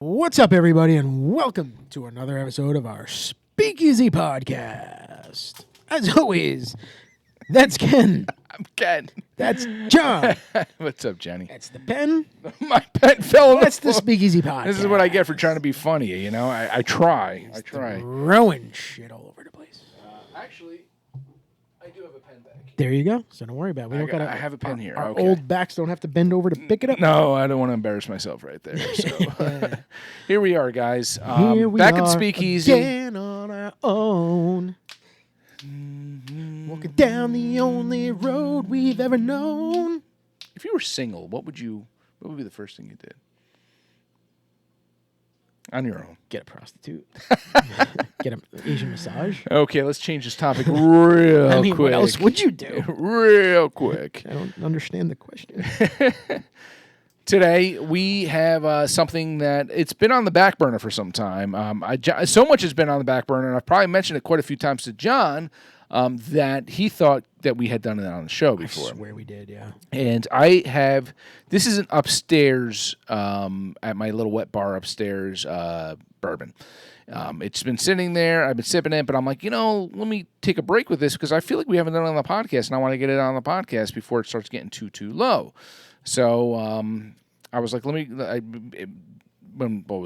What's up, everybody, and welcome to another episode of our Speakeasy podcast. As always, that's Ken. I'm Ken. That's John. What's up, Jenny? That's the pen. My pen fell on That's the the Speakeasy podcast. This is what I get for trying to be funny, you know? I try. I try. Throwing shit all over the place. Actually, I do have a pen back. There you go. So don't worry about it. I have a pen here. Our Okay. old backs don't have to bend over to pick it up. No, I don't want to embarrass myself right there. So here we are, guys. Here we back are at Speakeasy. again on our own. Walking down the only road we've ever known. If you were single, what would be the first thing you did? On your own. Get a prostitute. Get an Asian massage. Okay, let's change this topic real I mean, quick. what else would you do? Real quick. I don't understand the question. Today, we have something that it's been on the back burner for some time. So much has been on the back burner, and I've probably mentioned it quite a few times to John, that he thought that we had done it on the show before. I swear we did, yeah. And this is an upstairs, at my little wet bar upstairs, bourbon. It's been sitting there. I've been sipping it, but I'm like, let me take a break with this because I feel like we haven't done it on the podcast, and I want to get it on the podcast before it starts getting too low. So I was like, what was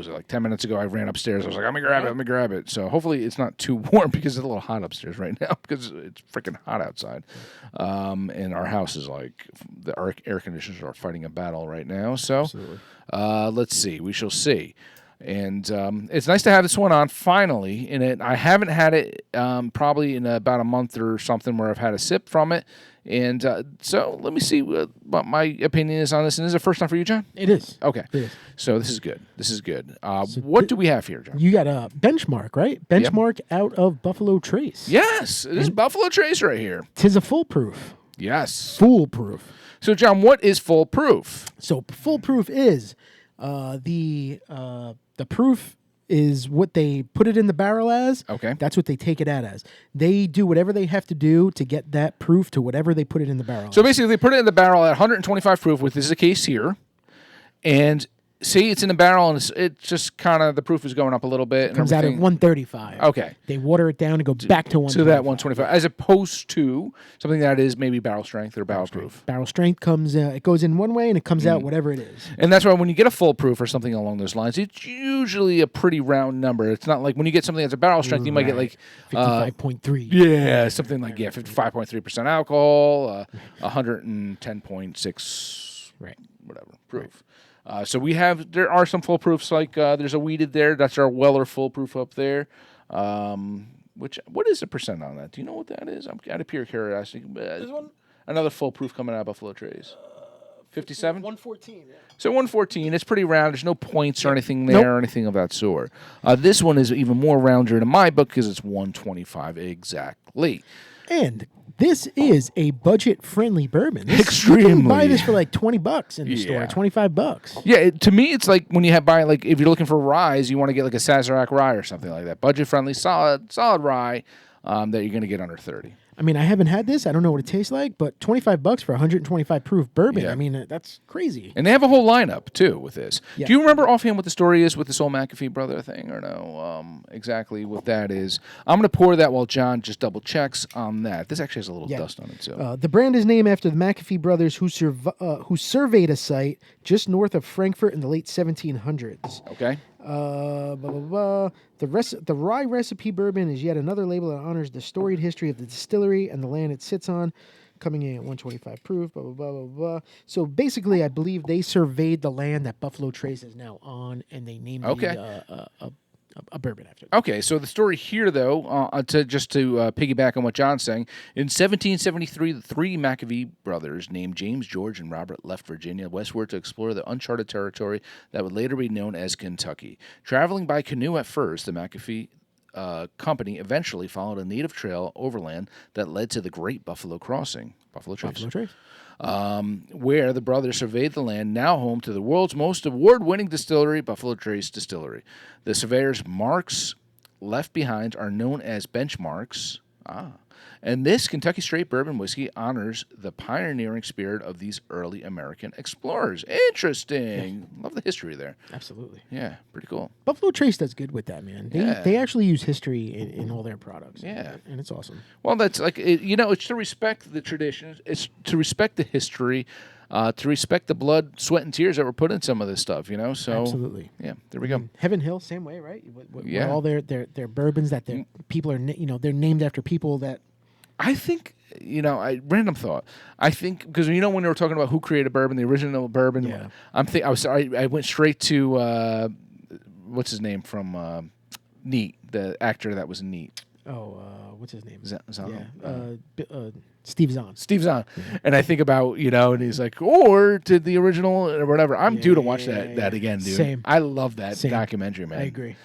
it, like 10 minutes ago, I ran upstairs. I was like, let me grab it. So hopefully it's not too warm because it's a little hot upstairs right now because it's freaking hot outside. And our house is like, the air conditioners are fighting a battle right now. So let's see. We shall see. And it's nice to have this one on finally. I haven't had it probably in about a month or something where I've had a sip from it. And so let me see what my opinion is on this. And this is the first time for you, John? It is. Okay. It is. So this is good. What do we have here, John? You got a Benchmark, right? Benchmark out of Buffalo Trace. Yes. This is Buffalo Trace right here. 'Tis a foolproof. Yes. Foolproof. So, John, what is foolproof? So foolproof is the proof is what they put it in the barrel as. Okay. That's what they take it out as. They do whatever they have to do to get that proof to whatever they put it in the barrel. So basically, they put it in the barrel at 125 proof, which is the case here. And see, it's in the barrel, and it's just kind of, the proof is going up a little bit. It comes out at 135. Okay. They water it down and go back to 125. To that 125, as opposed to something that is maybe barrel strength or barrel proof. Barrel strength comes, it goes in one way and it comes out whatever it is. And that's why when you get a full proof or something along those lines, it's usually a pretty round number. It's not like when you get something that's a barrel strength, you might get like 55.3. Yeah, something like 55.3% alcohol, 110.6, Right. whatever proof. So there are some full proofs, like there's a weeded there. That's our Weller full proof up there. What is the percent on that? Do you know what that is? I'm out of pure curiosity. This one? Another full proof coming out of Buffalo Trace. 57? 114, yeah. So 114, it's pretty round. There's no points or anything there or anything of that sort. This one is even more rounder in my book because it's 125 exactly. And this is a budget-friendly bourbon. Extremely. You can buy this for like $20 in the store, $25. Yeah, to me, it's like when you if you're looking for ryes, you want to get like a Sazerac rye or something like that. Budget-friendly, solid rye that you're going to get under 30. I mean, I haven't had this. I don't know what it tastes like, but $25 for 125 proof bourbon. Yeah. I mean, that's crazy. And they have a whole lineup, too, with this. Yeah. Do you remember offhand what the story is with this old McAfee brother thing, or no? Exactly what that is. I'm going to pour that while John just double checks on that. This actually has a little dust on it, too. The brand is named after the McAfee brothers who surveyed a site just north of Frankfurt in the late 1700s. Okay. The rye recipe bourbon is yet another label that honors the storied history of the distillery and the land it sits on, coming in at 125 proof, blah, blah, blah, blah, blah. So basically, I believe they surveyed the land that Buffalo Trace is now on, and they named a bourbon after it. Okay, so the story here, though, to piggyback on what John's saying, in 1773, the three McAfee brothers named James, George, and Robert left Virginia westward to explore the uncharted territory that would later be known as Kentucky. Traveling by canoe at first, the McAfee company eventually followed a native trail overland that led to the Great Buffalo Crossing, Buffalo Trace. Where the brothers surveyed the land, now home to the world's most award-winning distillery, Buffalo Trace Distillery. The surveyor's marks left behind are known as benchmarks And this Kentucky Straight Bourbon Whiskey honors the pioneering spirit of these early American explorers. Interesting. Love the history there. Absolutely. Yeah, pretty cool. Buffalo Trace does good with that, man. They actually use history in all their products. Yeah. And it's awesome. Well, that's like, it's to respect the traditions. It's to respect the history, to respect the blood, sweat, and tears that were put in some of this stuff, So, absolutely. Yeah, there we go. Heaven Hill, same way, right? Yeah. All their bourbons that people are, they're named after people that. I think, random thought. I think because when they were talking about who created bourbon, the original bourbon. Yeah. I went straight to what's his name from Neat, the actor that was in Neat. Oh, what's his name? Zahn. Yeah, Steve Zahn. Steve Zahn. Yeah. And I think about, and he's like, or did the original or whatever. I'm due to watch that again, dude. Same. I love that documentary, man. I agree.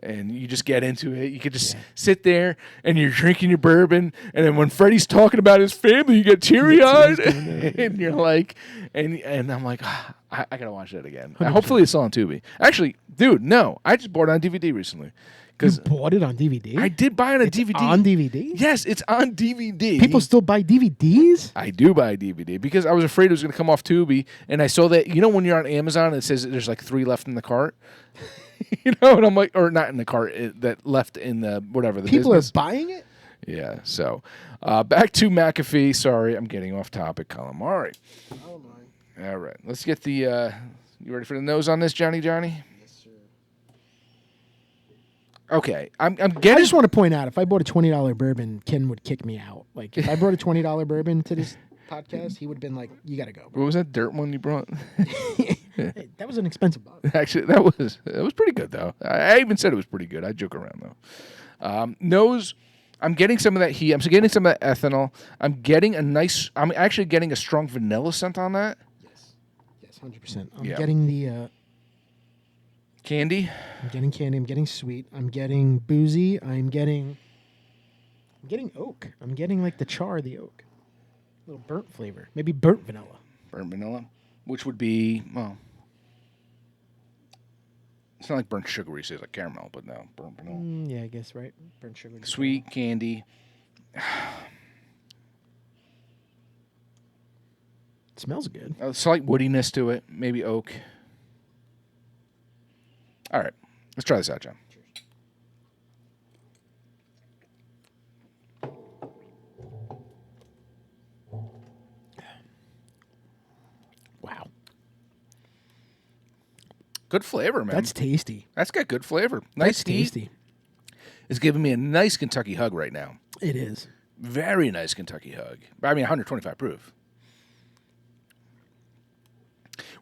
And you just get into it. You could just sit there and you're drinking your bourbon, and then when Freddie's talking about his family, you get teary-eyed, and you're like, and I'm like, I gotta watch that again. 100%. Hopefully it's on Tubi. Actually, dude, no, I just bought it on DVD recently. You bought it on DVD? I did buy it on DVD. On DVD? Yes, it's on DVD. People still buy DVDs? I do buy DVD because I was afraid it was going to come off Tubi, and I saw that when you're on Amazon, and it says there's like 3 left in the cart. And I'm like, or not in the cart, that left in the whatever the people business. are buying it. Yeah. So, back to McAfee. Sorry, I'm getting off topic. Calamari. Oh my. All right, let's get the. You ready for the nose on this, Johnny? Yes, sir. Okay, I'm getting. I just want to point out, if I bought a $20 bourbon, Ken would kick me out. Like, if I brought a $20 bourbon to this podcast, he would have been like, "You got to go." What was that dirt one you brought? Hey, that was an expensive bottle. Actually, it was pretty good though. I even said it was pretty good. I joke around though. Nose, I'm getting some of that heat. I'm getting some of that ethanol. I'm actually getting a strong vanilla scent on that. Yes, 100%. I'm Yeah. getting the. Candy. I'm getting candy. I'm getting sweet. I'm getting boozy. I'm getting oak. I'm getting like the char of the oak. A little burnt flavor. Maybe burnt vanilla. Burnt vanilla, which would be, well, it's not like burnt sugar where you say it's like caramel, but no, burnt vanilla. Yeah, I guess, right? Burnt sugar. Sweet candy. It smells good. A slight woodiness to it, maybe oak. All right, let's try this out, John. Wow. Good flavor, man. That's tasty. That's got good flavor. Nice That's tasty. It's giving me a nice Kentucky hug right now. It is. Very nice Kentucky hug. I mean, 125 proof.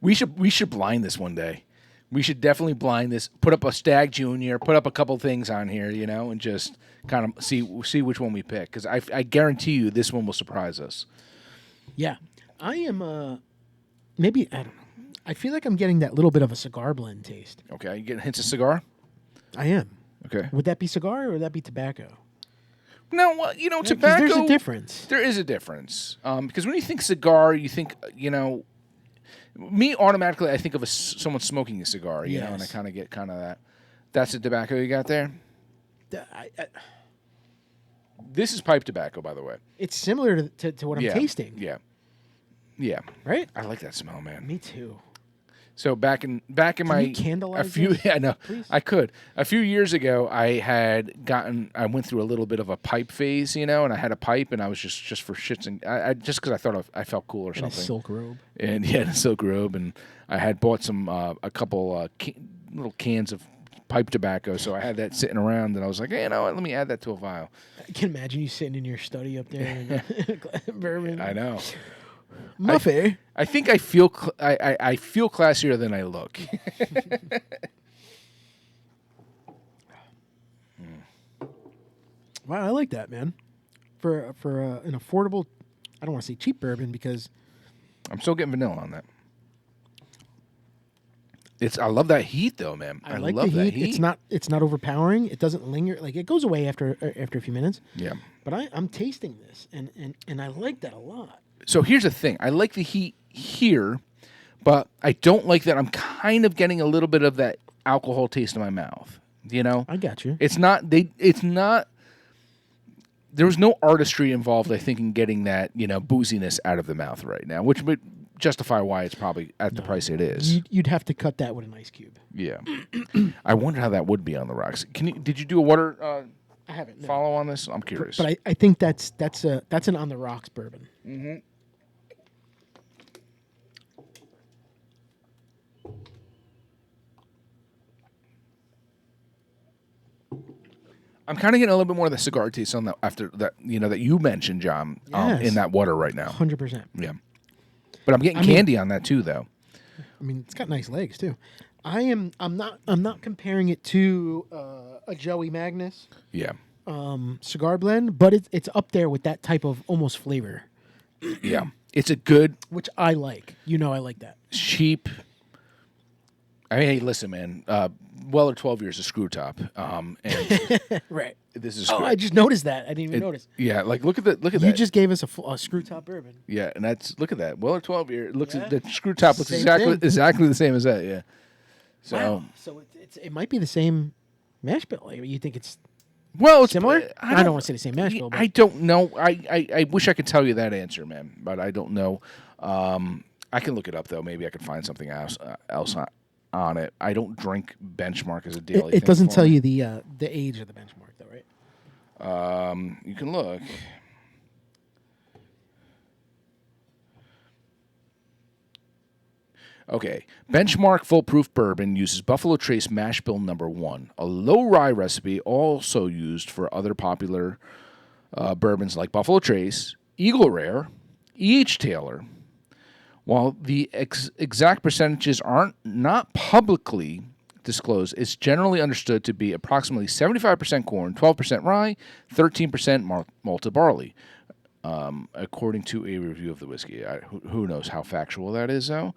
We should blind this one day. We should definitely blind this. Put up a Stag Junior. Put up a couple things on here, and just kind of see which one we pick. Because I guarantee you this one will surprise us. Yeah, I am. Maybe I don't know. I feel like I'm getting that little bit of a cigar blend taste. Okay, you getting hints of cigar? I am. Okay. Would that be cigar or would that be tobacco? No, well, tobacco. There's a difference. There is a difference. Because when you think cigar, you think, me automatically, I think of someone smoking a cigar, you know, and I kind of get that. That's the tobacco you got there? This is pipe tobacco, by the way. It's similar to what I'm tasting. Yeah. Yeah. Right? I like that smell, man. Me too. So back in my you candlelight this, yeah, no, please? I could. A few years ago, I went through a little bit of a pipe phase, and I had a pipe, and I was just for shits and I just because I thought I felt cool or And something. a silk robe. And yeah, a silk robe, and I had bought some a couple little cans of pipe tobacco, so I had that sitting around, and I was like, hey, you know what? Let me add that to a vial. I can imagine you sitting in your study up there in a glass of bourbon. I know. Muffy. I think I feel I feel classier than I look. Wow, I like that, man. For an affordable, I don't want to say cheap bourbon because I'm still getting vanilla on that. I love that heat though, man. I like love the that heat. It's not overpowering. It doesn't linger. Like it goes away after a few minutes. Yeah. But I'm tasting this and I like that a lot. So here's the thing. I like the heat here, but I don't like that I'm kind of getting a little bit of that alcohol taste in my mouth. I got you. It's not there was no artistry involved, I think, in getting that, booziness out of the mouth right now, which would justify why it's probably at the price it is. You'd have to cut that with an ice cube. Yeah. I wonder how that would be on the rocks. Did you do a water I haven't. No. follow on this? I'm curious. But I think that's an on the rocks bourbon. Mm-hmm. I'm kind of getting a little bit more of the cigar taste on that after that, that you mentioned, John, Yes. in that water right now. 100%. Yeah. But I'm getting candy on that too, though. I mean, it's got nice legs too. I'm not comparing it to a Joey Magnus Yeah. cigar blend, but it's up there with that type of almost flavor, Yeah. It's a good, which I like. I like that. cheap. I mean, hey, listen, man. Weller 12 years a screw top. And Right. this is. Oh, I just noticed that. I didn't even notice. Yeah, like look at that. You just gave us a screw top bourbon. Yeah, and look at that. Weller 12 year. It looks Yeah. the screw top looks Same exactly thing. the same as that. Yeah. So Wow. So it might be the same mash bill. Like, you think it's well, it's similar? I don't want to say the same mash bill. But I don't know. I wish I could tell you that answer, man, but I don't know. I can look it up though. Maybe I could find something else on it. I don't drink Benchmark as a daily. it doesn't tell you the age of the benchmark though, right? You can look. Okay. Benchmark Full Proof Bourbon uses Buffalo Trace Mash Bill Number 1, a low rye recipe also used for other popular bourbons like Buffalo Trace, Eagle Rare, E.H. Taylor. While the exact percentages aren't not publicly disclosed, it's generally understood to be approximately 75% corn, 12% rye, 13% malted barley, according to a review of the whiskey. Who knows how factual that is, though?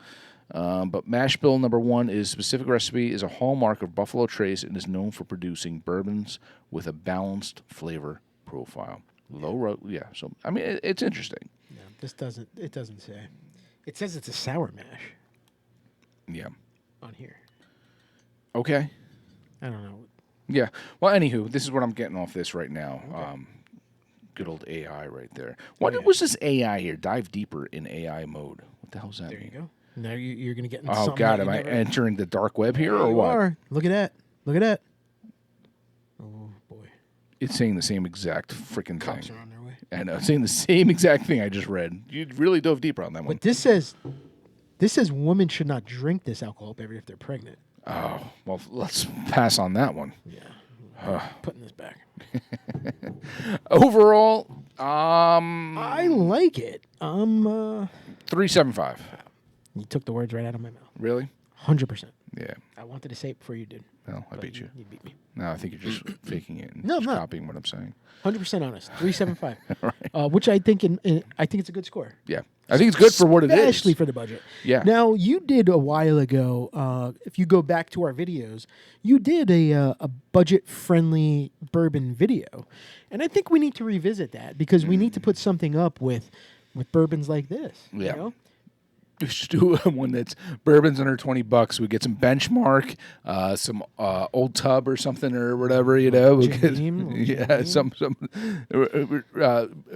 But mash bill number 1 is specific recipe, is a hallmark of Buffalo Trace, and is known for producing bourbons with a balanced flavor profile. Yeah. So I mean, it's interesting. No, it doesn't say. It says it's a sour mash Yeah. on here. Okay. I don't know. Yeah. Well, anywho, this is what I'm getting off this right now. Okay. Good old AI right there. What was this AI here? Dive deeper in AI mode. What the hell's that There mean? you go. Now you're going to get into Oh, something. God. that Am you I never- entering the dark web here There or you what? are. Look at that. Look at that. Oh, boy. It's saying the same exact freaking Cops thing. are on their way. I know. It's saying the same exact thing I just read. You really dove deeper on that one. But this says women should not drink this alcohol beverage if they're pregnant. Oh, well, let's pass on that one. Yeah. Putting this back. Overall, I like it. 375. You took the words right out of my mouth. Really? 100%. Yeah. I wanted to say it before you did. Well, I but beat you. You beat me. No, I think you're just faking it and No, I'm just not. copying what I'm saying. 100% honest. 375. Right. Which I think I think it's a good score. Yeah. I think it's good for what it is. Especially for the budget. Yeah. Now, you did a while ago, if you go back to our videos, you did a budget-friendly bourbon video. And I think we need to revisit that because we need to put something up with bourbons like this. Yeah. You know? We should do one that's bourbons under $20. We get some Benchmark, some Old Tub or something or whatever, you know. Jim Beam, Yeah, some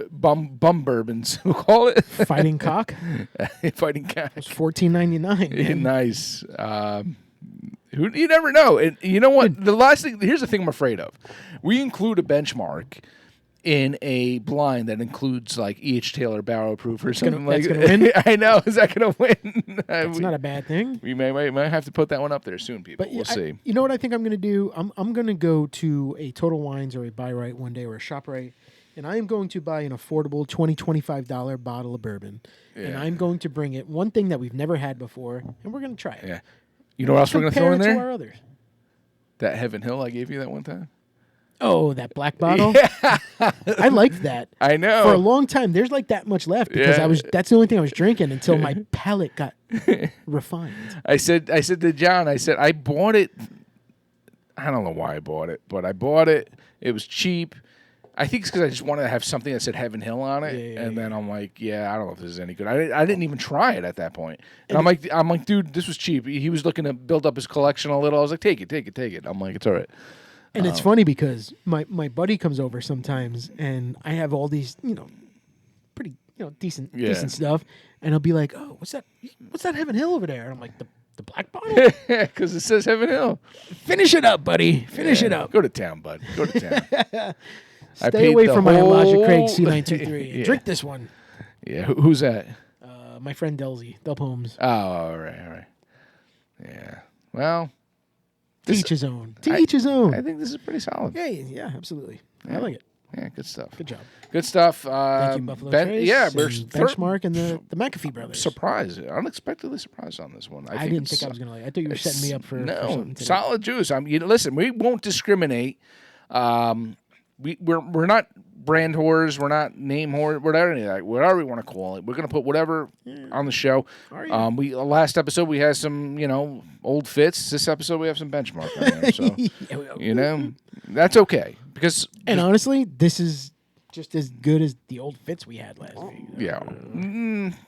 bum bourbons. We'll call it Fighting Cock. Fighting Cock. It's $14.99. Nice. You never know. And you know what? Here's the thing I'm afraid of. We include a Benchmark in a blind that includes like E.H. Taylor Barrel Proof or something that's like gonna win? I know. Is that going to win? It's not a bad thing. We might have to put that one up there soon, people. But We'll see. You know what I think I'm going to do? I'm going to go to a Total Wines or a Buy Right one day or a ShopRite, and I am going to buy an affordable $20, $25 bottle of bourbon, and Yeah. I'm going to bring it one thing that we've never had before, and we're going to try it. Yeah. You know what else we're going to throw in Compare it to there? our others. That Heaven Hill I gave you that one time. Oh, that black bottle. I liked that. I know. For a long time, there's like that much left because Yeah. that's the only thing I was drinking until my palate got refined. I said to John, I bought it. I don't know why I bought it, but I bought it. It was cheap. I think it's because I just wanted to have something that said Heaven Hill on it, Yeah, and then I'm like, I don't know if this is any good. I didn't even try it at that point. And I'm like, dude, this was cheap. He was looking to build up his collection a little. I was like, take it. I'm like, it's all right. And it's funny because my buddy comes over sometimes, and I have all these, pretty, decent stuff, and he'll be like, "Oh, what's that? What's that Heaven Hill over there?" And I'm like, "The black bottle." Because it says Heaven Hill. Finish it up, buddy. Finish it up. Go to town, bud. Go to town. Stay away from my Elijah Craig C923. Drink this one. Yeah, who's that? My friend Delzy, Del Holmes. Oh, all right. Yeah. Well, To each his own. To each his own. I think this is pretty solid. Yeah, absolutely. I like it. Yeah, good stuff. Good job. Good stuff. Thank you, Buffalo Trace. Yeah, we're Benchmark and the McAfee brothers. Surprised, unexpectectly surprised on this one. I didn't think I was gonna like. I thought you were setting me up for something today. Solid juice. Listen, we won't discriminate. We're not brand whores. We're not name whores. Whatever we want to call it. We're gonna put whatever on the show. Last episode we had some old fits. This episode we have some Benchmark on there. So that's okay and honestly, this is just as good as the old fits we had last week. Yeah,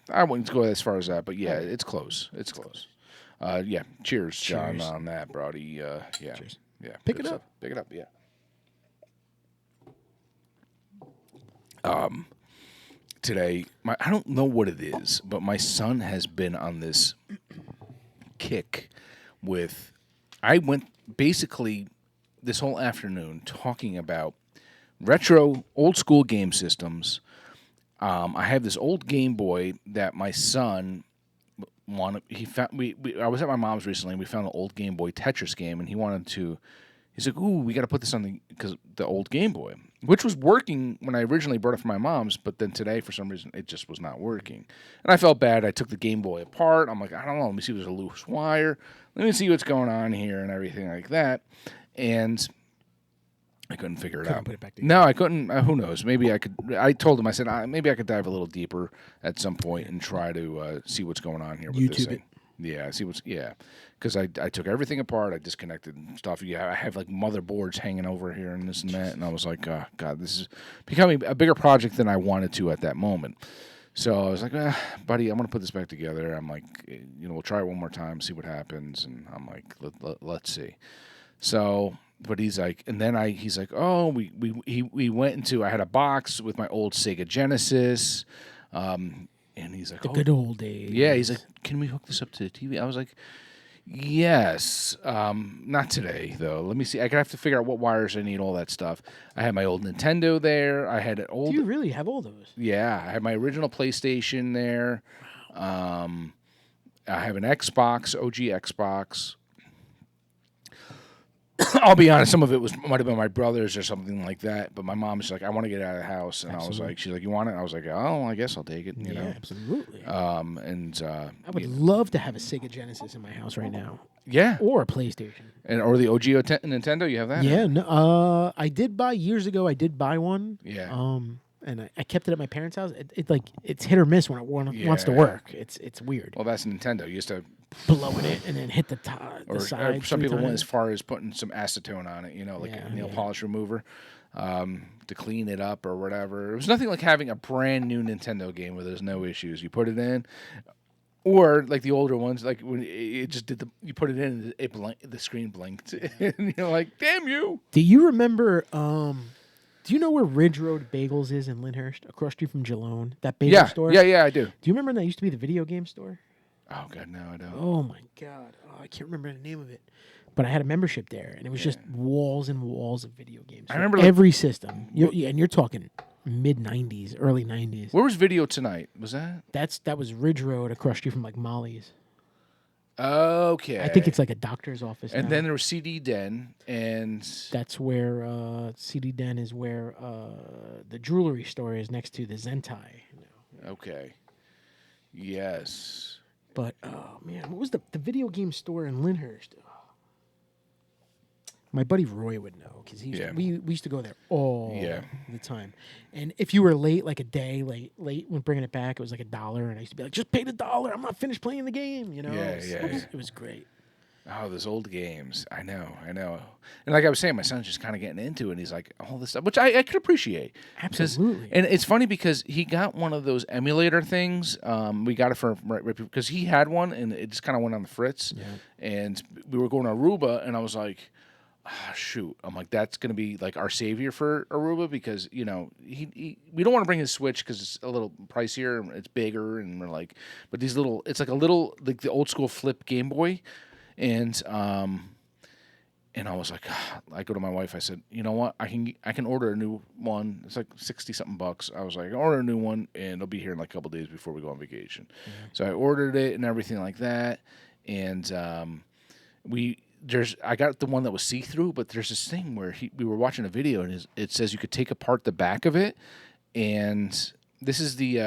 I wouldn't go as far as that, but yeah, it's close. It's close. Cheers, John, on that, Brody. Yeah, cheers. Yeah, pick it up. Pick it up. Yeah. Today, I don't know what it is, but my son has been on this kick with. I went basically this whole afternoon talking about retro, old school game systems. I have this old Game Boy that my son wanted. He found. I was at my mom's recently, and we found an old Game Boy Tetris game, and he wanted to. He's like, "Ooh, we got to put this on the old Game Boy," which was working when I originally brought it from my mom's, but then today, for some reason, it just was not working. And I felt bad. I took the Game Boy apart. I'm like, I don't know. Let me see if there's a loose wire. Let me see what's going on here and everything like that. And I couldn't figure it out. Put it back together. No, I couldn't. Who knows? Maybe I could. I told him, I said, maybe I could dive a little deeper at some point and try to see what's going on here with this thing. Yeah, because I took everything apart. I disconnected stuff. Yeah, I have like motherboards hanging over here and this and that, and I was like, oh, God, this is becoming a bigger project than I wanted to at that moment. So I was like, buddy, I'm gonna put this back together. I'm like, we'll try it one more time, see what happens, and I'm like, let's see. So, but he's like, and then he's like, oh, we went into. I had a box with my old Sega Genesis. And he's like, the good old days. Yeah, he's like, can we hook this up to the TV? I was like, yes. Not today, though. Let me see. I have to figure out what wires I need, all that stuff. I had my old Nintendo there. I had an old... Do you really have all those? Yeah. I had my original PlayStation there. I have an Xbox, OG Xbox. I'll be honest, some of it might have been my brother's or something like that. But my mom was like, I want to get out of the house. And Absolutely. I was like, she's like, you want it? I was like, oh, I guess I'll take it. Yeah, absolutely. I would love to have a Sega Genesis in my house right now. Yeah. Or a PlayStation. Or the OG Nintendo, you have that? Yeah. No, I did buy, years ago, I did buy one. Yeah. And I kept it at my parents' house. It's hit or miss when it wants to work. It's weird. Well, that's Nintendo. You used to blow it and then hit the side. Or some people went as far as putting some acetone on it, nail polish remover, to clean it up or whatever. It was nothing like having a brand new Nintendo game where there's no issues. You put it in, or like the older ones, like when it just did you put it in, the screen blinked, and you're like, damn you. Do you remember? Do you know where Ridge Road Bagels is in Lyndhurst, across street from Jalone? That bagel store? Yeah, I do. Do you remember when that used to be the video game store? Oh, God, no, I don't. Oh, my God. Oh, I can't remember the name of it. But I had a membership there, and it was just walls and walls of video games. I remember every system. And you're talking mid-'90s, early '90s. Where was Video Tonight? Was that? That was Ridge Road, across street from, Molly's. Okay. I think it's like a doctor's office And now. then there was CD Den, and... That's where CD Den is where the jewelry store is next to the Zentai. Okay. Yes. But, oh, man, what was the video game store in Lyndhurst? Oh. My buddy Roy would know, because we used to go there all the time. And if you were late, like a day late when bringing it back, it was like $1, and I used to be like, just pay the $1. I'm not finished playing the game, It was great. Oh, those old games. I know. And like I was saying, my son's just kind of getting into it, and he's like, all this stuff, which I could appreciate. Absolutely. And it's funny because he got one of those emulator things. We got it because he had one, and it just kind of went on the fritz. Yeah. And we were going to Aruba, and I was like, shoot, I'm like, that's gonna be like our savior for Aruba because we don't want to bring his Switch because it's a little pricier and it's bigger, and we're like, but these little, it's like a little like the old school flip Game Boy, and I was like, I go to my wife. I said, you know what? I can order a new one. It's like 60 something bucks. I was like, order a new one, and it'll be here in like a couple days before we go on vacation. Mm-hmm. So I ordered it and everything like that, and I got the one that was see through, but there's this thing where we were watching a video and it says you could take apart the back of it, and this is the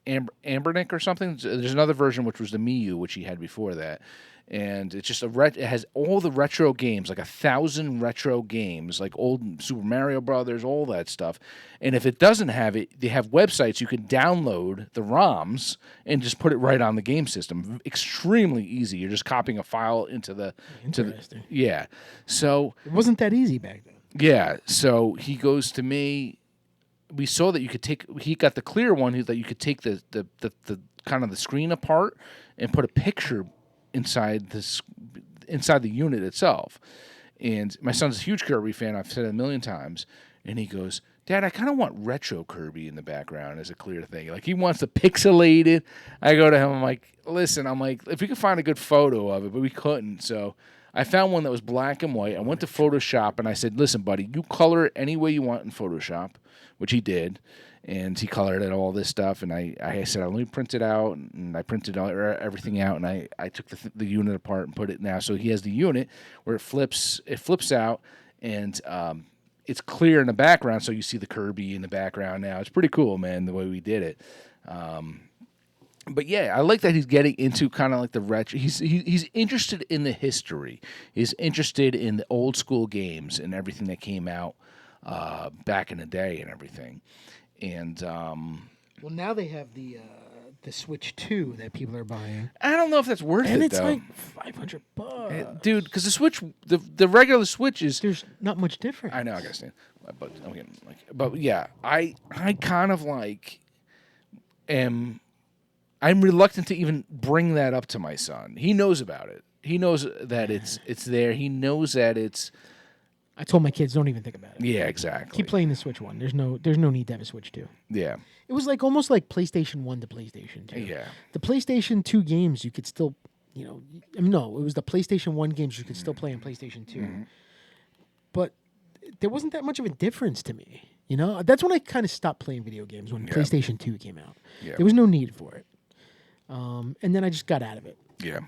Ambernick or something. There's another version which was the Miyu, which he had before that. And it's just it has all the retro games, like 1,000 retro games, like old Super Mario Brothers, all that stuff. And if it doesn't have it, they have websites you can download the ROMs and just put it right on the game system. Extremely easy. You're just copying a file into the. Interesting. Yeah. So it wasn't that easy back then. Yeah. So he goes to me. We saw that you could take. He got the clear one that you could take the kind of the screen apart and put a picture inside the unit itself. And my son's a huge Kirby fan. I've said it a million times. And he goes, Dad, I kind of want retro Kirby in the background as a clear thing. Like, he wants the pixelated. I go to him, I'm like, listen, if we could find a good photo of it, but we couldn't. So I found one that was black and white. I went to Photoshop and I said, listen, buddy, you color it any way you want in Photoshop, which he did. And he colored it, all this stuff, and I said, let me print it out, and I printed everything out, and I took the unit apart and put it now. So he has the unit where it flips out, and it's clear in the background, so you see the Kirby in the background now. It's pretty cool, man, the way we did it. But yeah, I like that he's getting into kind of like the retro. He's interested in the history. He's interested in the old school games and everything that came out back in the day and everything. And well, now they have the Switch 2 that people are buying. I don't know if that's worth and it, it's though. like $500, dude. Because the Switch, the regular Switch is there's not much difference. I know, I understand, but yeah, I kind of like I'm reluctant to even bring that up to my son. He knows about it. He knows that it's there. He knows that it's. I told my kids, don't even think about it. Yeah, exactly. Keep playing the Switch 1. There's no need to have a Switch 2. Yeah. It was like almost like PlayStation 1 to PlayStation 2. Yeah. The PlayStation 2 games you could still, no, it was the PlayStation 1 games you could still play on PlayStation 2. Mm-hmm. But there wasn't that much of a difference to me. That's when I kind of stopped playing video games, when PlayStation 2 came out. Yeah. There was no need for it. And then I just got out of it. Yeah.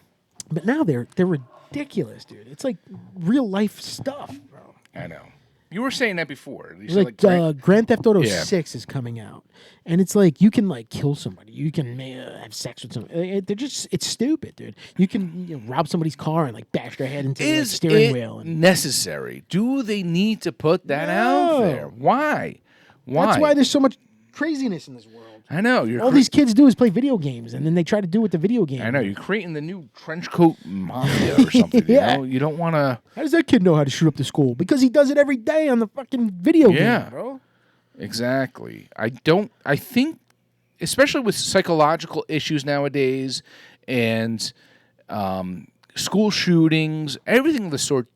But now they're ridiculous, dude. It's like real life stuff, bro. I know. You were saying that before. Like Grand Theft Auto 6 is coming out, and it's like you can like kill somebody, you can have sex with somebody. It's stupid, dude. You can rob somebody's car and like bash their head into the steering wheel. And necessary? Do they need to put that out there? Why? That's why there's so much craziness in this world. I know. All these kids do is play video games, and then they try to do with the video game. I know. You're creating the new trench coat mafia or something. Yeah. You don't want to. How does that kid know how to shoot up the school? Because he does it every day on the fucking video game, bro. Exactly. I think, especially with psychological issues nowadays and school shootings, everything of the sort.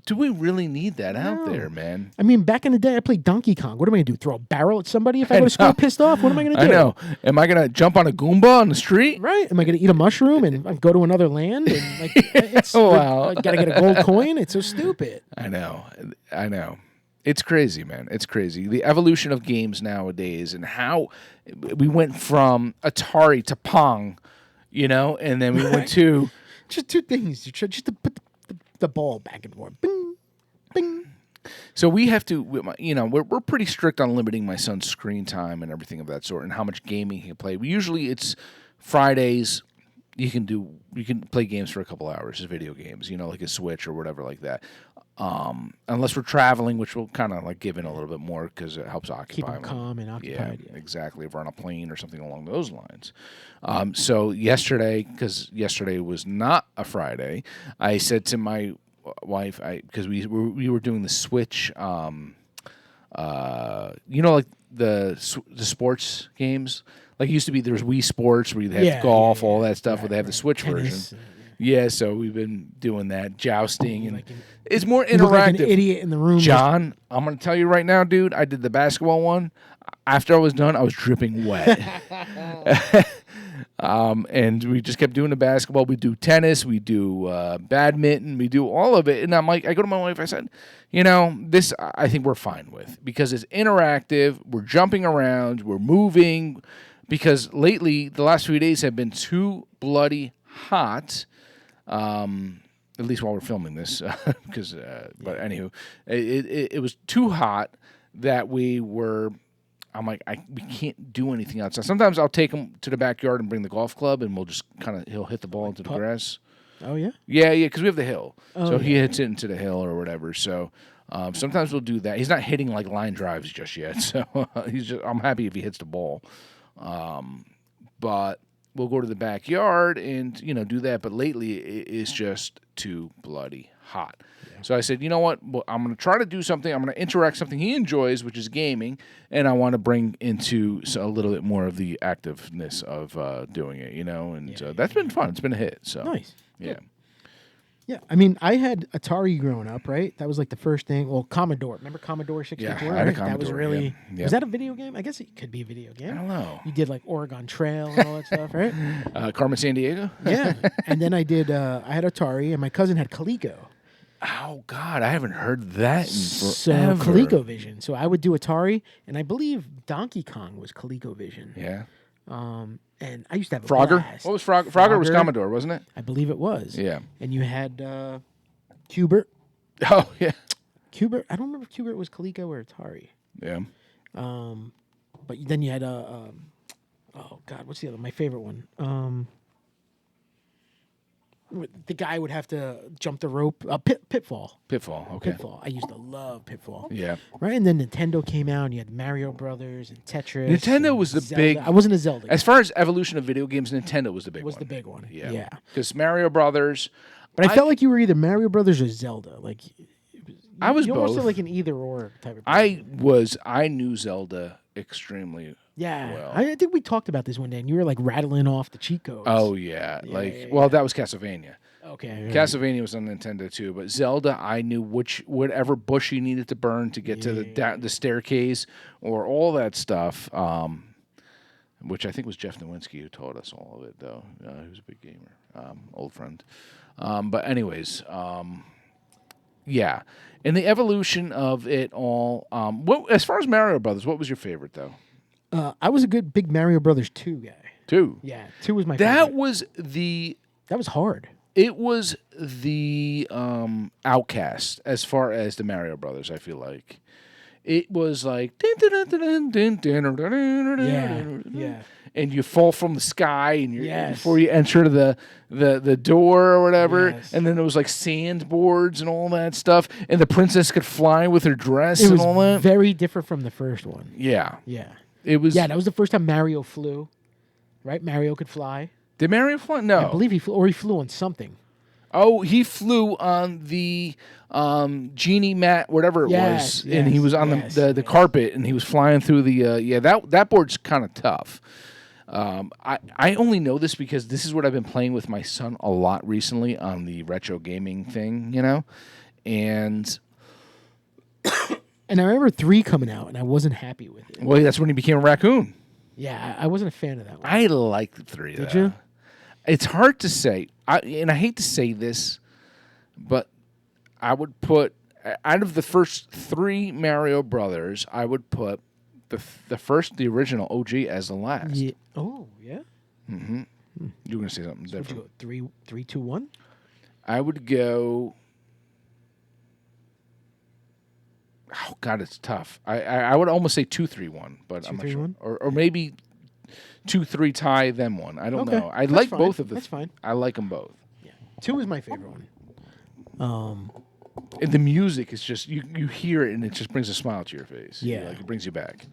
Do we really need that out there, man? I mean, back in the day, I played Donkey Kong. What am I going to do? Throw a barrel at somebody if I go to school pissed off? What am I going to do? I know. Am I going to jump on a Goomba on the street? Right. Am I going to eat a mushroom and go to another land? And I got to get a gold coin? It's so stupid. I know. It's crazy, man. It's crazy. The evolution of games nowadays and how we went from Atari to Pong, and then we went to... Just two things. Just to put the ball back and forth. Bing, bing. So we have to, we're pretty strict on limiting my son's screen time and everything of that sort, and how much gaming he can play. Usually it's Fridays. You can play games for a couple hours, video games, like a Switch or whatever like that. Unless we're traveling, which we'll kind of like give in a little bit more because it helps occupy keep him calm and occupied. Yeah, exactly. If we're on a plane or something along those lines. So yesterday, because yesterday was not a Friday, I said to my wife, because we were doing the Switch, like the sports games. Like it used to be, there was Wii Sports where you'd have golf, all that stuff, where they have the Switch version. Yeah, so we've been doing that jousting, and like it's more You look like an interactive. idiot in the room. John, I'm gonna tell you right now, dude. I did the basketball one. After I was done, I was dripping wet. And we just kept doing the basketball. We do tennis, we do badminton, we do all of it. And I'm like, I go to my wife, I said, this I think we're fine with because it's interactive. We're jumping around, we're moving. Because lately, the last few days have been too bloody hot. At least while we're filming this, but anywho, it was too hot that we were. I'm like, we can't do anything outside. Sometimes I'll take him to the backyard and bring the golf club, and we'll just he'll hit the ball into the grass. Oh yeah. Yeah, because we have the hill, Oh, so he yeah. hits it into the hill or whatever. So sometimes we'll do that. He's not hitting like line drives just yet, so I'm happy if he hits the ball. But we'll go to the backyard and do that. But lately, it's just too bloody hot. Yeah. So I said, you know what? Well, I'm going to try to do something. I'm going to interact something he enjoys, which is gaming, and I want to bring into a little bit more of the activeness of doing it. And that's been fun. It's been a hit. So Nice. Yeah. Good. Yeah, I mean, I had Atari growing up, right? That was like the first thing. Well, Commodore. Remember Commodore 64? Yeah, I had a right? That was Commodore, really... yeah. Was that a video game? I guess it could be a video game. I don't know. You did like Oregon Trail and all that stuff, right? Carmen Sandiego? Yeah. And then I did... I had Atari, and my cousin had Coleco. Oh, God. I haven't heard that in So forever. ColecoVision. So I would do Atari, and I believe Donkey Kong was ColecoVision. Yeah. And I used to have a Frogger? blast. What was Frogger? Frogger was Commodore, wasn't it? I believe it was. Yeah. And you had Cubert. Oh, yeah. Cubert. I don't remember if Cubert was Coleco or Atari. Yeah. But then you had oh God, what's the other? My favorite one. The guy would have to jump the rope. Pitfall. Pitfall. Okay. Pitfall. I used to love Pitfall. Yeah. Right, and then Nintendo came out, and you had Mario Brothers and Tetris. Nintendo and was the Zelda. big. I wasn't a Zelda. As far as evolution of video games, Nintendo was the big one. was the big one. Yeah. Because Mario Brothers. But I felt like you were either Mario Brothers or Zelda. Like I was you almost both. felt like an either or type of person. I knew Zelda extremely. Yeah, well. I think we talked about this one day, and you were like rattling off the cheat codes. Oh yeah, yeah. that was Castlevania. Okay. Castlevania was on Nintendo too, but Zelda, I knew whatever bush you needed to burn to get to the staircase or all that stuff. Which I think was Jeff Nowinski who taught us all of it, though. He was a big gamer, old friend. But anyways, yeah. And the evolution of it all. As far as Mario Brothers, what was your favorite though? I was a good big Mario Brothers 2 guy. 2. Yeah, 2 was my That favorite. was the. That was hard. It was the outcast as far as the Mario Brothers. I feel like it was like Yeah. and you fall from the sky and you Yes. before you enter the door or whatever, Yes. and then there was like sandboards and all that stuff, and the princess could fly with her dress It and was all that. very different from the first one. Yeah, Yeah. it was. Yeah, that was the first time Mario flew. Right? Mario could fly. Did Mario fly? No, I believe he flew on something. Oh, he flew on the genie mat, whatever it Yes, was, and he was on the carpet, and he was flying through the. That board's kind of tough. I only know this because this is what I've been playing with my son a lot recently on the retro gaming thing, and. And I remember 3 coming out, and I wasn't happy with it. Well, that's when he became a raccoon. Yeah, I wasn't a fan of that one. I liked 3. Did you? It's hard to say, and I hate to say this, but I would put out of the first 3 Mario Brothers, I would put the original OG as the last. Yeah. Oh, yeah? Mm-hmm. You were gonna say something So different? would you go 3, 2, 1? I would go. Oh God, it's tough. I would almost say 2, 3, 1, but 2, I'm not 3, sure. 1? Or maybe 2, 3 tie them 1. I don't Okay, know. I that's like fine. both of them. That's fine. I like them both. Yeah. 2 is my favorite one. And the music is just you hear it and it just brings a smile to your face. Yeah. Like it brings you back.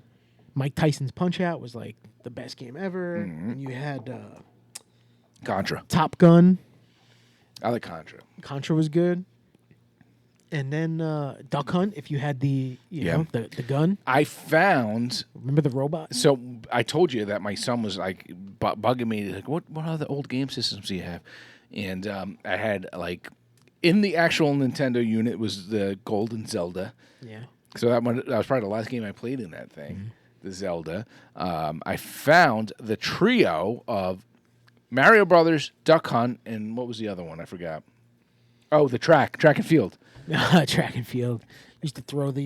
Mike Tyson's Punch-Out was like the best game ever. Mm-hmm. And you had Contra. Top Gun. I like Contra. Contra was good. And then Duck Hunt, if you had the the gun. I found. Remember the robot? So I told you that my son was like bugging me. Like, what other old game systems do you have? And I had like in the actual Nintendo unit was the Golden Zelda. Yeah. So that was probably the last game I played in that thing, the Zelda. I found the trio of Mario Brothers, Duck Hunt, and what was the other one? I forgot. Oh, the track and field. Track and field. Used to throw the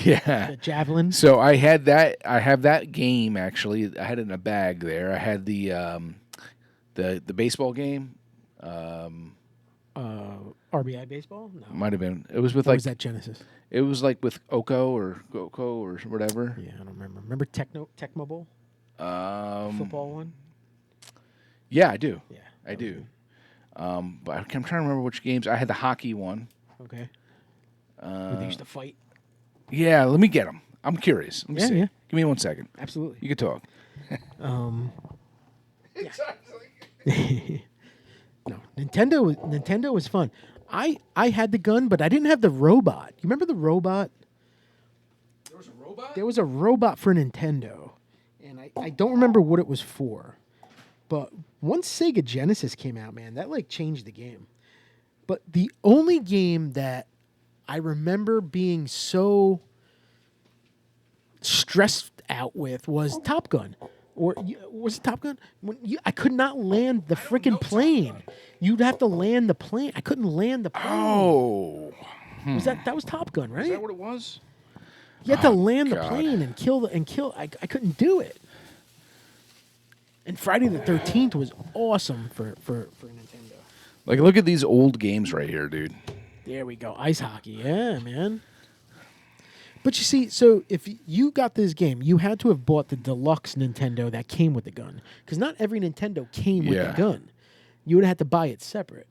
Yeah. javelin. So I had that. I have that game actually. I had it in a bag there. I had the baseball game. RBI baseball? No. Might have been. It was with Or like was that Genesis? it was like with Oko or whatever. Yeah, I don't remember. Remember Tecmo Bowl? Football one? Yeah, I do. Yeah. I do. But I'm trying to remember which games. I had the hockey one. Okay. Where they used to fight? Yeah, let me get them. I'm curious. Let me see. Yeah. Give me 1 second. Absolutely. You can talk. No, Nintendo was fun. I had the gun, but I didn't have the robot. You remember the robot? There was a robot? There was a robot for Nintendo, and I don't remember what it was for. But once Sega Genesis came out, man, that like changed the game. But the only game that I remember being so stressed out with was Top Gun. Or was it Top Gun? I could not land the freaking plane. You'd have to land the plane. I couldn't land the plane. Oh. That was Top Gun, right? Is that what it was? You had to land the God. plane and kill. I couldn't do it. And Friday the 13th was awesome for Nintendo. Like, look at these old games right here, dude. There we go. Ice hockey. Yeah, man. But you see, so if you got this game, you had to have bought the deluxe Nintendo that came with the gun. Because not every Nintendo came with the gun. You would have had to buy it separate.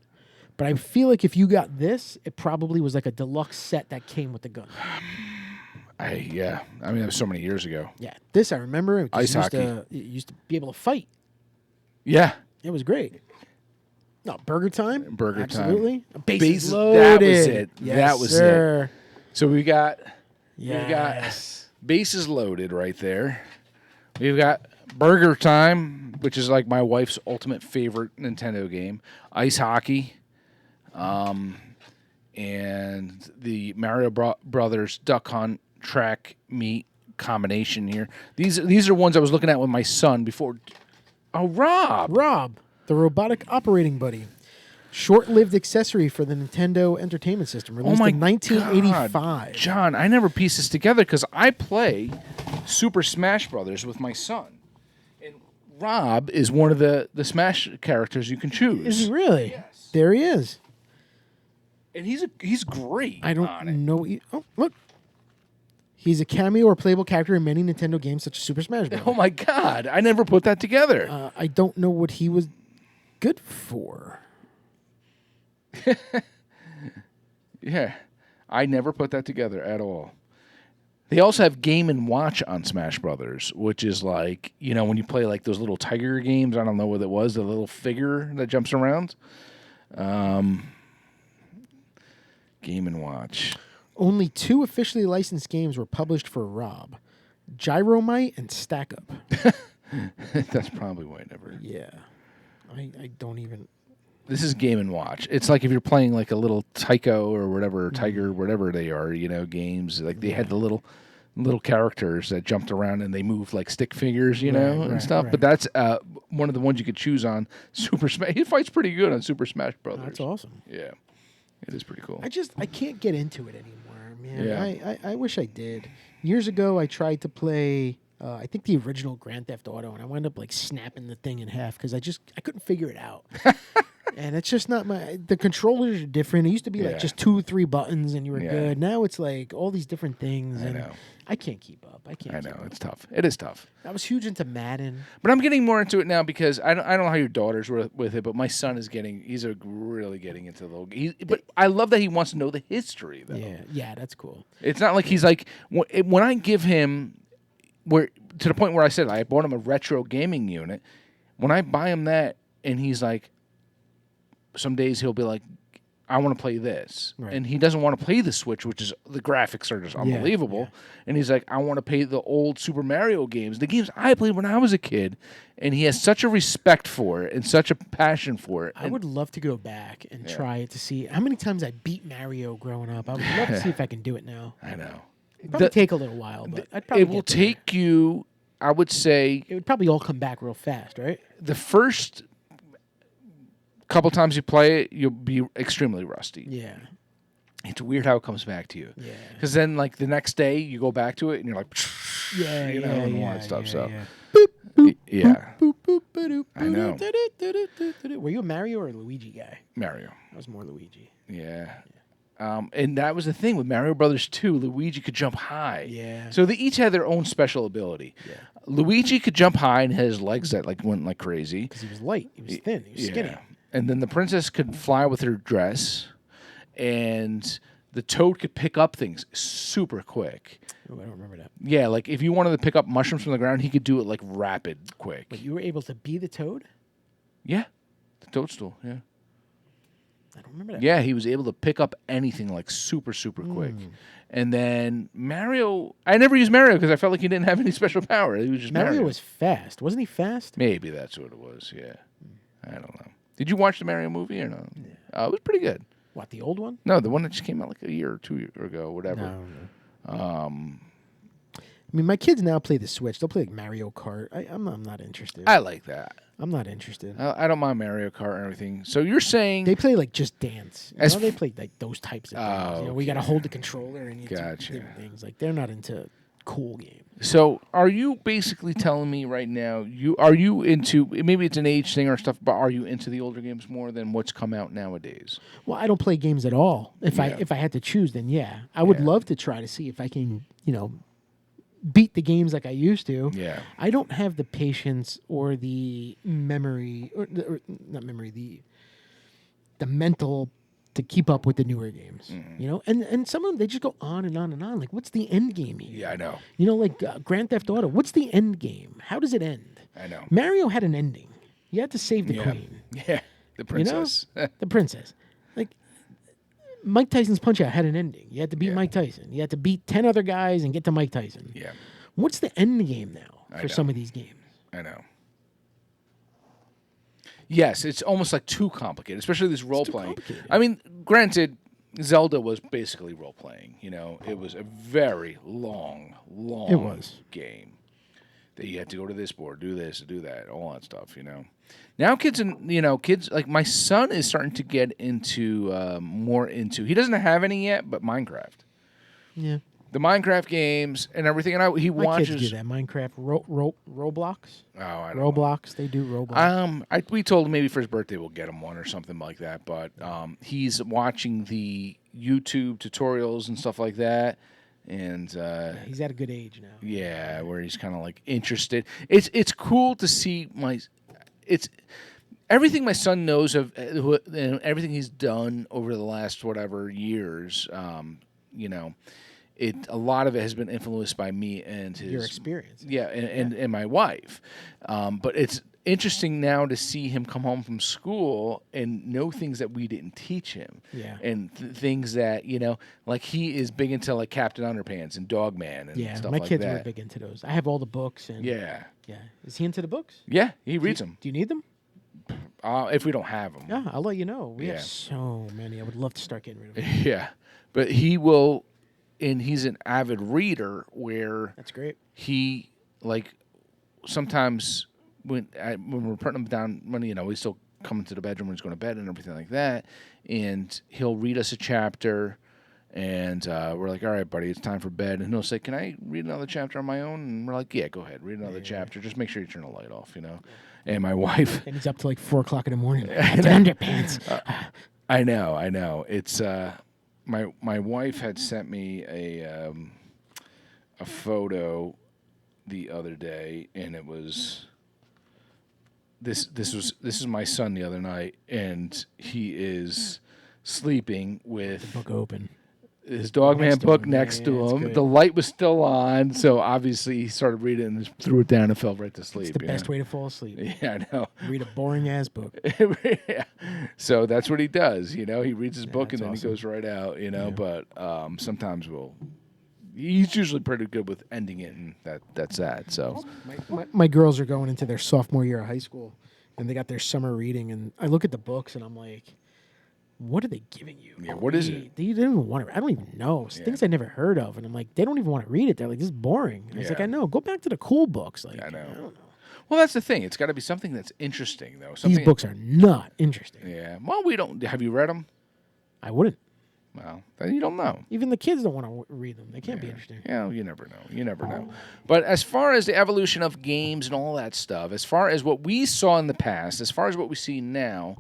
But I feel like if you got this, it probably was like a deluxe set that came with the gun. I mean, that was so many years ago. Yeah. This I remember. Ice hockey. You used to be able to fight. Yeah. It was great. No, Burger Time? Burger Time. Absolutely. Bases Loaded. That was it. Yes, That was sir. it. So we've got Bases Loaded right there. We've got Burger Time, which is like my wife's ultimate favorite Nintendo game. Ice hockey. And the Mario Brothers Duck Hunt track meet combination here. These are ones I was looking at with my son before. Oh, Rob, the robotic operating buddy. Short-lived accessory for the Nintendo Entertainment System, released in 1985. God. John, I never pieced this together because I play Super Smash Brothers with my son. And Rob is one of the Smash characters you can choose. Is he really? Yes. There he is. And he's great. I don't know. Oh, look. He's a cameo or playable character in many Nintendo games such as Super Smash Bros. Oh, my God. I never put that together. I don't know what he was good for. Yeah. I never put that together at all. They also have Game & Watch on Smash Brothers, which is like, when you play like those little tiger games, I don't know what it was, the little figure that jumps around. Game & Watch. Only 2 officially licensed games were published for Rob. Gyromite and Stack Up. That's probably why I never... Yeah. I don't even... This is Game & Watch. It's like if you're playing like a little Tycho or whatever, Tiger, whatever they are, games. Like they had the little characters that jumped around and they moved like stick figures, and stuff. Right. But that's one of the ones you could choose on Super Smash. He fights pretty good on Super Smash Brothers. That's awesome. Yeah. It is pretty cool. I can't get into it anymore, man. Yeah. I wish I did. Years ago, I tried to play, I think the original Grand Theft Auto, and I wound up like snapping the thing in half because I couldn't figure it out. And it's just not the controllers are different. It used to be like just 2-3 buttons and you were good. Now it's like all these different things. I know. I can't keep up. I know. It's tough. It is tough. I was huge into Madden. But I'm getting more into it now because I don't know how your daughters were with it, but my son is he's really getting into the little. But I love that he wants to know the history, though. Yeah, that's cool. It's not like he's like, when I give him, to the point where I said I bought him a retro gaming unit, when I buy him that and he's like, some days he'll be like, I want to play this. Right. And he doesn't want to play the Switch, which is the graphics are just unbelievable. yeah. And he's like, I want to play the old Super Mario games, the games I played when I was a kid. And he has such a respect for it and such a passion for it. I would love to go back and try it to see how many times I beat Mario growing up. I would love to see if I can do it now. I know. It'd probably take a little while, but I'd probably It will get there. take you, I would say, It would probably all come back real fast, right? the first couple times you play it, you'll be extremely rusty. Yeah. It's weird how it comes back to you. Yeah. Because then, like, the next day, you go back to it, and you're like, Yeah, you know, and all that stuff. So, yeah. yeah, Boop, boop, ba-doop, I know. ba-doop. Were you a Mario or a Luigi guy? Mario. I was more Luigi. Yeah. And that was the thing with Mario Brothers 2. Luigi could jump high. Yeah. So they each had their own special ability. Yeah. Luigi could jump high and had his legs that like went like crazy. Because he was light. He was thin. He was skinny. And then the princess could fly with her dress, and the toad could pick up things super quick. Oh, I don't remember that. Yeah, like if you wanted to pick up mushrooms from the ground, he could do it like rapid, quick. But you were able to be the toad? Yeah, the toadstool. Yeah, I don't remember that. yeah, he was able to pick up anything like super, super quick. And then Mario, I never used Mario because I felt like he didn't have any special power. He was just Mario Mario. was fast. Wasn't he fast? Maybe that's what it was. Yeah, I don't know. Did you watch the Mario movie or no? Yeah. It was pretty good. What, the old one? No, the one that just came out like a year or 2 years ago, whatever. No. I mean, my kids now play the Switch. They'll play like Mario Kart. I'm not interested. I like that. I'm not interested. I don't mind Mario Kart and everything. So you're saying They play like Just Dance. You As know, they play like those types of games. You know, we got to hold the controller and you do Gotcha. different things. Like they're not into cool games. so? Are you basically telling me right now? Are you into, maybe it's an age thing or stuff, but are you into the older games more than what's come out nowadays? Well, I don't play games at all. If I had to choose, then yeah, I would Yeah. love to try to see if I can, beat the games like I used to. Yeah. I don't have the patience or the memory, or not memory, the mental to keep up with the newer games. And some of them they just go on and on and on. Like, what's the end game here? Yeah, I know. Like Grand Theft Auto. What's the end game? How does it end? I know. Mario had an ending. You had to save the queen. Yeah, the princess. The princess. Like Mike Tyson's Punch-Out had an ending. You had to beat Mike Tyson. You had to beat 10 other guys and get to Mike Tyson. Yeah, What's the end game now I for know. some of these games? I know. Yes, it's almost like too complicated, especially this role playing. complicated. I mean, granted, Zelda was basically role playing. It was a very long It was. game that you had to go to this board, do this, do that, all that stuff. Now kids kids like my son is starting to get into more into. He doesn't have any yet, but Minecraft. Yeah. The Minecraft games and everything, and he My watches. kids do that. Minecraft, Roblox. Oh, I don't know. Roblox, they do Roblox. We told him maybe for his birthday we'll get him one or something like that. But he's watching the YouTube tutorials and stuff like that, and He's at a good age now. yeah, where he's kind of like interested. It's cool to see it's everything my son knows of and everything he's done over the last whatever years. A lot of it has been influenced by me and his Your experience. Yeah, and my wife. But it's interesting now to see him come home from school and know things that we didn't teach him. Yeah. And things that, like he is big into like Captain Underpants and Dogman and Yeah, stuff my like kids that. were big into those. I have all the books. And Yeah. Yeah. Is he into the books? Yeah, he reads them. Do you need them? If we don't have them. Yeah, I'll let you know. We Yeah. have so many. I would love to start getting rid of them. Yeah. But he will, and he's an avid reader where That's great. he like sometimes when we're putting him down when he's still coming to the bedroom when he's going to bed and everything like that, and he'll read us a chapter, and we're like, all right, buddy, it's time for bed, and he'll say, can I read another chapter on my own? And we're like, yeah, go ahead, read another chapter, just make sure you turn the light off. And my wife, And he's up till like 4 o'clock in the morning. Captain Underpants. I know it's my wife had sent me a photo the other day, and it was this is my son the other night, and he is sleeping with Book open. his Dogman book him. next Yeah, to it's him. good. The light was still on, so obviously he started reading and just threw it down and fell right to sleep. It's the best way to fall asleep. Yeah, I know. Read a boring ass book. Yeah. So that's what he does. He reads his book and then awesome. he goes right out. But sometimes he's usually pretty good with ending it, and that's that. So My girls are going into their sophomore year of high school, and they got their summer reading, and I look at the books and I'm like, what are they giving you? Yeah, what is it? They don't even want to. I don't even know. It's things I never heard of, and I'm like, they don't even want to read it. They're like, this is boring. I was like, Yeah. I know. Go back to the cool books. Like, I know. I don't know. Well, that's the thing. It's got to be something that's interesting, though. Something, These books are not interesting. Yeah. Well, we don't. Have you read them? I wouldn't. Well, then you don't know. Even the kids don't want to read them. They can't be interesting. Yeah, you never know. You never know. But as far as the evolution of games and all that stuff, as far as what we saw in the past, as far as what we see now,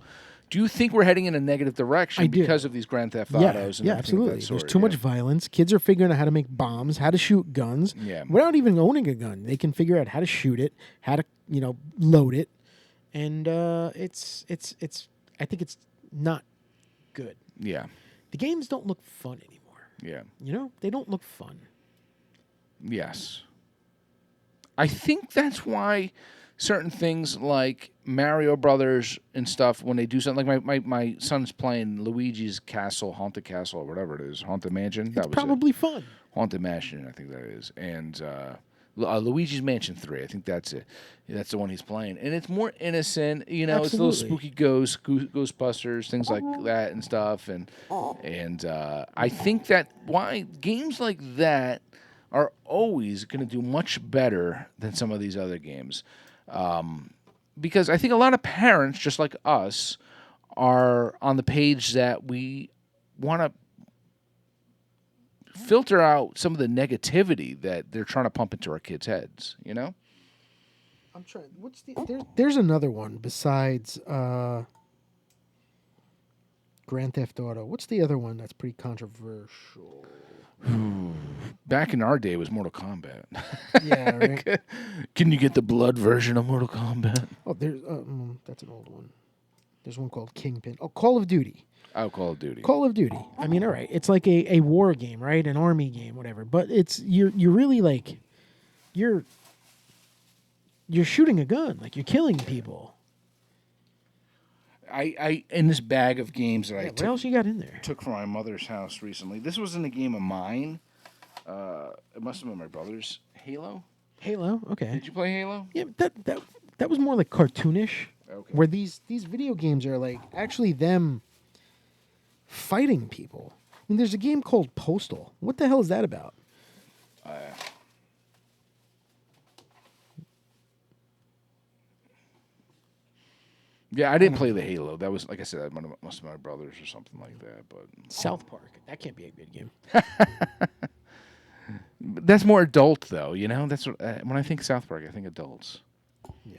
do you think we're heading in a negative direction I do. because of these Grand Theft Yeah, Autos? And yeah, everything of absolutely. that sort? There's too much violence. Kids are figuring out how to make bombs, how to shoot guns, Yeah. without even owning a gun. They can figure out how to shoot it, how to load it, and it's. I think it's not good. Yeah. The games don't look fun anymore. Yeah. They don't look fun. Yes. I think that's why certain things like Mario Brothers and stuff, when they do something like my son's playing Luigi's Castle, Haunted Castle, or whatever it is, Haunted Mansion. That was Probably fun. Haunted Mansion, I think that is, and Luigi's Mansion 3. I think that's it. That's the one he's playing, and it's more innocent. It's a little Absolutely. spooky Ghostbusters, things like that and stuff, and I think that why games like that are always going to do much better than some of these other games. Because I think a lot of parents, just like us, are on the page that we want to filter out some of the negativity that they're trying to pump into our kids' heads, I'm trying. What's there's another one besides Grand Theft Auto. What's the other one that's pretty controversial? Back in our day, it was Mortal Kombat. Yeah, right. Can you get the blood version of Mortal Kombat? Oh, there's that's an old one. There's one called Kingpin. Oh, Call of Duty. Oh, Call of Duty. Call of Duty. I mean, all right, it's like a war game, right? An army game, whatever. But it's you're really like you're shooting a gun, like you're killing people. I in this bag of games that I What else you got in there? took from my mother's house recently. This wasn't a game of mine. It must have been my brother's. Halo. Halo. Okay. Did you play Halo? Yeah, but that was more like cartoonish. Okay. Where these video games are like actually them fighting people. I mean, there's a game called Postal. What the hell is that about? Yeah, I didn't play the Halo. That was, like I said, that must have been my brother's or something like that. But South Park. That can't be a good game. that's more adult, though. That's what, when I think South Park, I think adults. Yeah.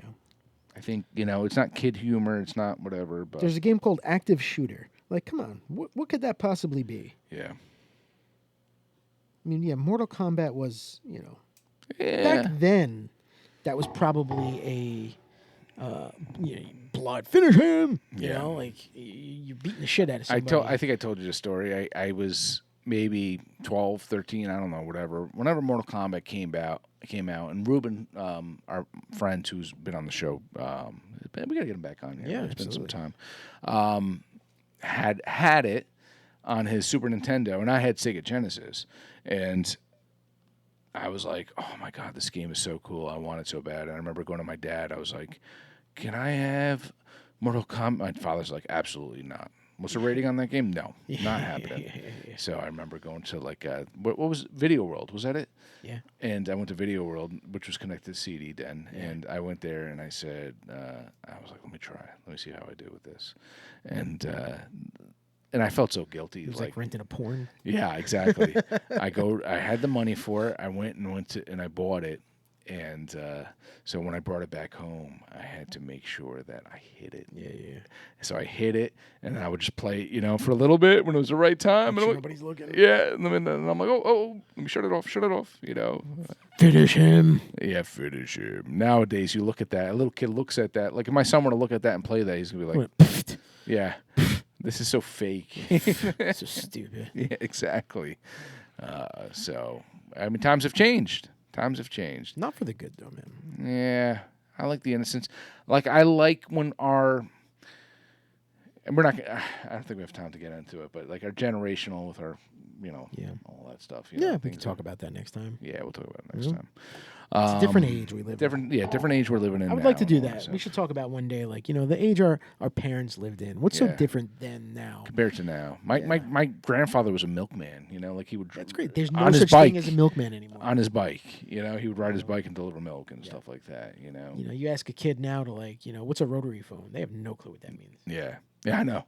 I think it's not kid humor. It's not whatever. But There's a game called Active Shooter. Like, come on, what could that possibly be? yeah, I mean, yeah, Mortal Kombat was, yeah. back then, that was probably a blood, finish him. Yeah. Like you're beating the shit out of somebody. I think I told you the story. I was maybe 12, 13, I don't know, whatever. Whenever Mortal Kombat came out, and Ruben, our friend who's been on the show, we gotta get him back on here. Yeah, It's been some absolutely. time. Had it on his Super Nintendo, and I had Sega Genesis, and I was like, oh my God, this game is so cool. I want it so bad. And I remember going to my dad. I was like, can I have Mortal Kombat? My father's like, absolutely not. What's the rating on that game? No, not happening. So I remember going to like, what was Video World? Was that it? Yeah. And I went to Video World, which was connected to CD Den. Yeah. And I went there and I said, I was like, let me try. Let me see how I do with this. And I felt so guilty. It was like renting a porn. Yeah, exactly. I had the money for it. I went and I bought it. And so when I brought it back home, I had to make sure that I hit it. Yeah. So I hit it, and I would just play it, for a little bit when it was the right time. Sure and nobody's looking. Yeah, and then I'm like, oh, let me shut it off. Finish him. Yeah, finish him. Nowadays, you look at that. A little kid looks at that. Like if my son were to look at that and play that, he's gonna be like, What? yeah. This is so fake. So stupid. Yeah, exactly. So, I mean, times have changed. Times have changed. Not for the good though, man. Yeah, I like the innocence. Like, I like when our, and we're not, I don't think we have time to get into it, but like our generational with our, all that stuff. You know, Yeah, we can talk about that next time. Yeah, we'll talk about it next time. It's a different age we live in. Different age we're living in. I would now like to do and all that. stuff. We should talk about one day, like, the age our parents lived in. What's so Yeah. different than now? Compared to now. My grandfather was a milkman, like he would. That's great. There's on no his such bike, thing as a milkman anymore. On his bike, he would ride his bike and deliver milk and stuff like that, You ask a kid now to like, what's a rotary phone? They have no clue what that means. Yeah. Yeah, I know.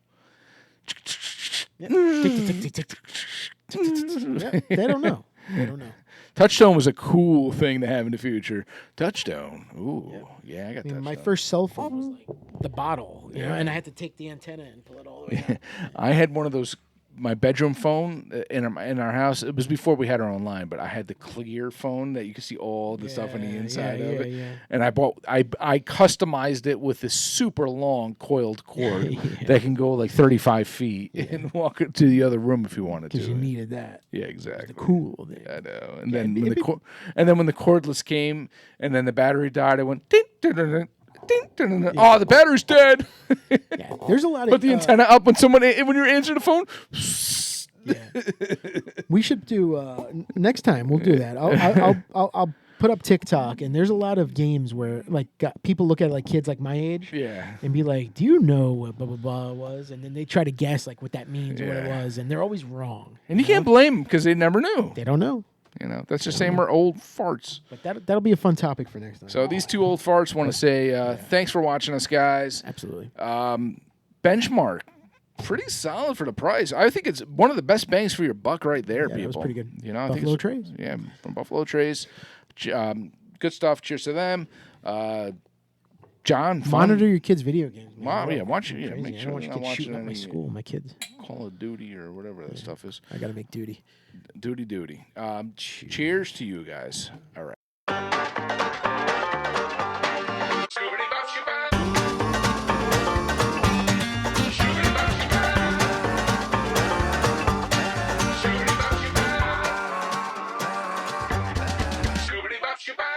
Yeah. Yeah, they don't know. They don't know. Touchstone was a cool thing to have in the future. Touchstone. Ooh. Yeah, I got Touchstone. My first cell phone was like the bottle, and I had to take the antenna and pull it all the way out. I had one of those, my bedroom phone in our house. It was before we had our own line, but I had the clear phone that you could see all the stuff on the inside of it. Yeah. And I customized it with this super long coiled cord that can go like 35 feet and walk it to the other room if you wanted to. Because you needed that. Yeah, exactly. The cool thing. I know. And then when the cordless came and then the battery died, I went ding, ding, ding, ding, ding, ding, ding. Oh, the battery's dead. Yeah, there's a lot of Put the antenna up when you're answering the phone. Yeah. We should do next time. We'll do that. I'll put up TikTok, and there's a lot of games where like people look at like kids like my age, and be like, "Do you know what blah blah blah was?" And then they try to guess like what that means or what it was, and they're always wrong. And you can't blame them because they never knew. They don't know. That's just saying we're old farts. But that'll be a fun topic for next time. So these two old farts want to say thanks for watching us, guys. Absolutely. Benchmark. Pretty solid for the price. I think it's one of the best bangs for your buck right there, people. That was pretty good. I Buffalo think Trace. Yeah, from Buffalo Trace. Good stuff. Cheers to them. John, fun. Monitor your kids' video games. Man. Watch it. Yeah, Crazy. make I sure don't want they're your not kids shooting watching up my school. My kids. Call of Duty or whatever that stuff is. I gotta make duty. Duty. Cheers to you guys. All right. Goodbye.